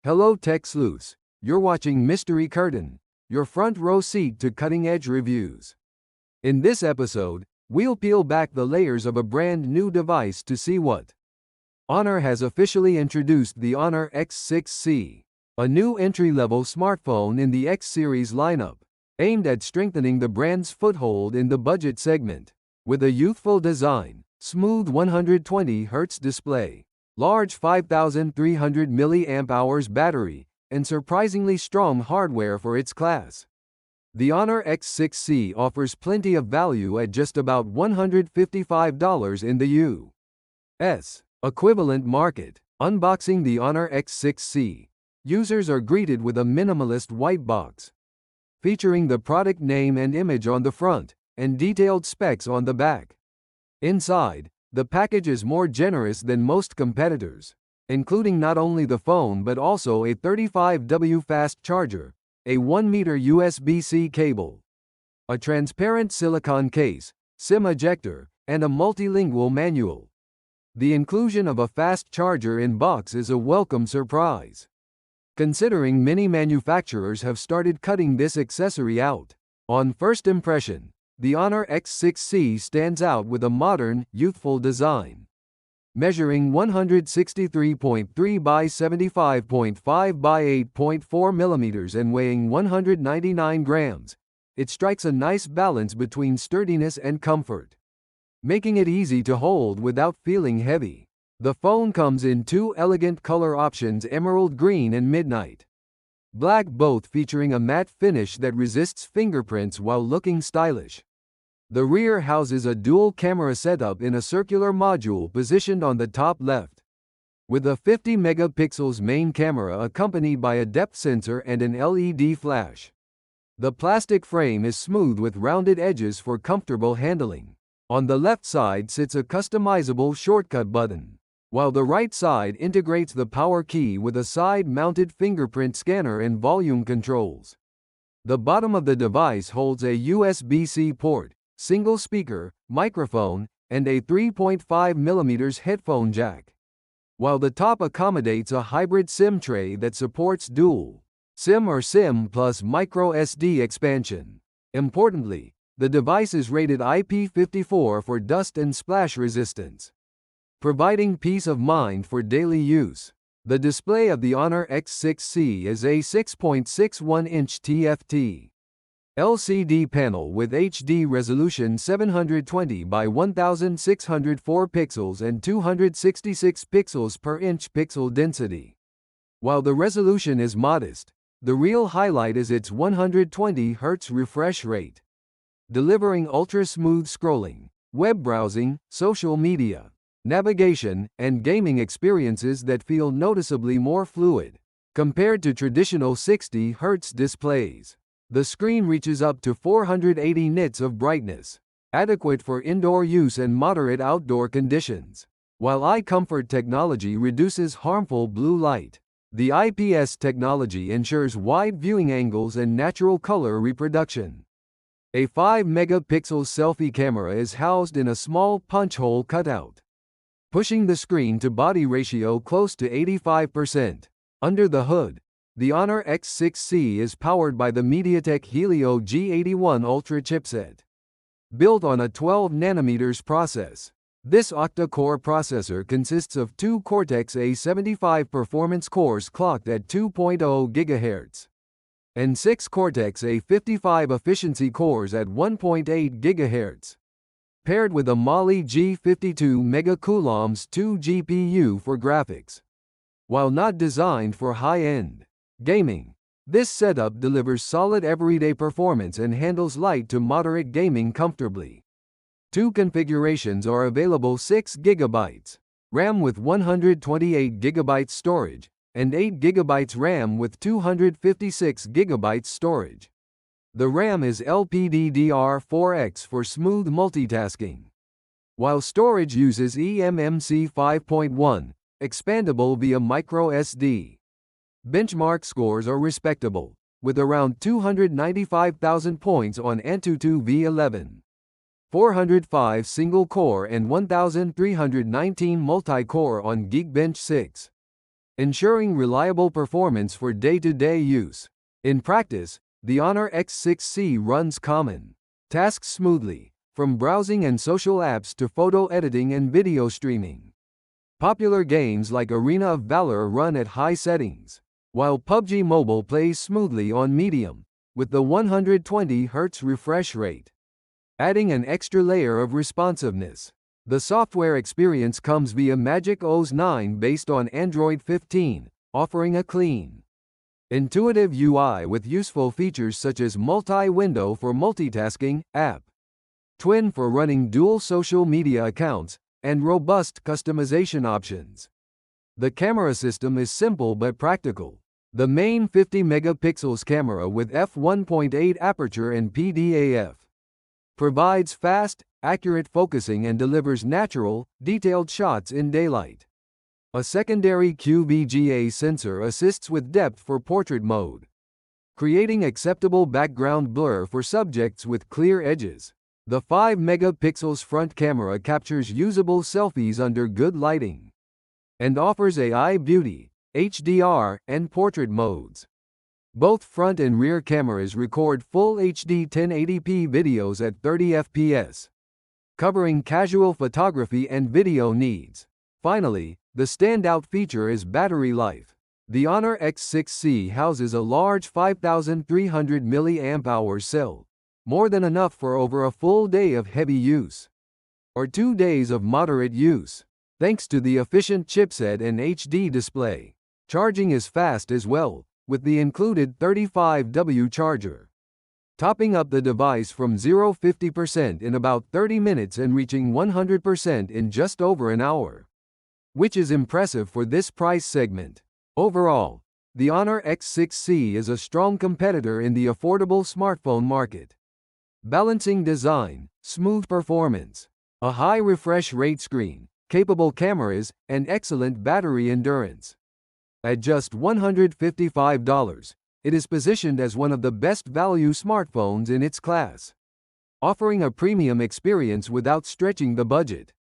Hello Tech Sleuths, you're watching Mystery Curtain, your front row seat to cutting-edge reviews. In this episode, we'll peel back the layers of a brand new device to see what. Honor has officially introduced the Honor X6c, a new entry-level smartphone in the X series lineup, aimed at strengthening the brand's foothold in the budget segment. With a youthful design, smooth 120Hz display, large 5300 mAh battery, and surprisingly strong hardware for its class, the Honor X6c offers plenty of value at just about $155 in the U.S. equivalent market. Unboxing the Honor X6c, users are greeted with a minimalist white box, featuring the product name and image on the front, and detailed specs on the back. Inside, the package is more generous than most competitors, including not only the phone but also a 35W fast charger, a 1-meter USB-C cable, a transparent silicone case, SIM ejector, and a multilingual manual. The inclusion of a fast charger in box is a welcome surprise, considering many manufacturers have started cutting this accessory out. On first impression, the Honor X6c stands out with a modern, youthful design. Measuring 163.3 by 75.5 by 8.4 millimeters and weighing 199 grams, it strikes a nice balance between sturdiness and comfort, making it easy to hold without feeling heavy. The phone comes in two elegant color options: emerald green and midnight black, both featuring a matte finish that resists fingerprints while looking stylish. The rear houses a dual camera setup in a circular module positioned on the top left, with a 50 megapixels main camera accompanied by a depth sensor and an LED flash. The plastic frame is smooth with rounded edges for comfortable handling. On the left side sits a customizable shortcut button, while the right side integrates the power key with a side-mounted fingerprint scanner and volume controls. The bottom of the device holds a USB-C port, single speaker, microphone, and a 3.5mm headphone jack, while the top accommodates a hybrid SIM tray that supports dual SIM or SIM plus micro SD expansion. Importantly, the device is rated IP54 for dust and splash resistance, providing peace of mind for daily use. The display of the Honor X6c is a 6.61-inch TFT LCD panel with HD resolution 720 by 1604 pixels and 266 pixels per inch pixel density. While the resolution is modest, the real highlight is its 120Hz refresh rate, delivering ultra-smooth scrolling, web browsing, social media, navigation, and gaming experiences that feel noticeably more fluid compared to traditional 60Hz displays. The screen reaches up to 480 nits of brightness, adequate for indoor use and moderate outdoor conditions, while eye comfort technology reduces harmful blue light. The IPS technology ensures wide viewing angles and natural color reproduction. A 5-megapixel selfie camera is housed in a small punch hole cutout, pushing the screen-to-body ratio close to 85%. Under the hood, the Honor X6c is powered by the MediaTek Helio G81 Ultra chipset, built on a 12nm process. This octa-core processor consists of two Cortex-A75 performance cores clocked at 2.0 GHz, and six Cortex-A55 efficiency cores at 1.8 GHz, paired with a Mali G52 megacoulombs 2 GPU for graphics. While not designed for high-end gaming, this setup delivers solid everyday performance and handles light to moderate gaming comfortably. Two configurations are available: 6GB RAM with 128GB storage, and 8GB RAM with 256GB storage. The RAM is LPDDR4X for smooth multitasking, while storage uses eMMC 5.1, expandable via microSD. Benchmark scores are respectable, with around 295,000 points on Antutu V11, 405 single-core and 1,319 multi-core on Geekbench 6. ensuring reliable performance for day-to-day use. In practice, the Honor X6c runs common tasks smoothly, from browsing and social apps to photo editing and video streaming. Popular games like Arena of Valor run at high settings, while PUBG Mobile plays smoothly on medium, with the 120Hz refresh rate, adding an extra layer of responsiveness. The software experience comes via Magic OS 9 based on Android 15, offering a clean, intuitive UI with useful features such as multi-window for multitasking, app Twin for running dual social media accounts, and robust customization options. The camera system is simple but practical. The main 50 megapixels camera with f1.8 aperture and PDAF provides fast, accurate focusing and delivers natural, detailed shots in daylight. A secondary QVGA sensor assists with depth for portrait mode, creating acceptable background blur for subjects with clear edges. The 5 megapixels front camera captures usable selfies under good lighting and offers AI beauty, HDR, and portrait modes. Both front and rear cameras record full HD 1080p videos at 30 fps, covering casual photography and video needs. Finally, the standout feature is battery life. The Honor X6c houses a large 5300 mAh cell, more than enough for over a full day of heavy use, or 2 days of moderate use. Thanks to the efficient chipset and HD display, charging is fast as well, with the included 35W charger, topping up the device from 0-50% in about 30 minutes and reaching 100% in just over an hour, which is impressive for this price segment. Overall, the Honor X6c is a strong competitor in the affordable smartphone market, balancing design, smooth performance, a high refresh rate screen, capable cameras, and excellent battery endurance. At just $155, it is positioned as one of the best value smartphones in its class, offering a premium experience without stretching the budget.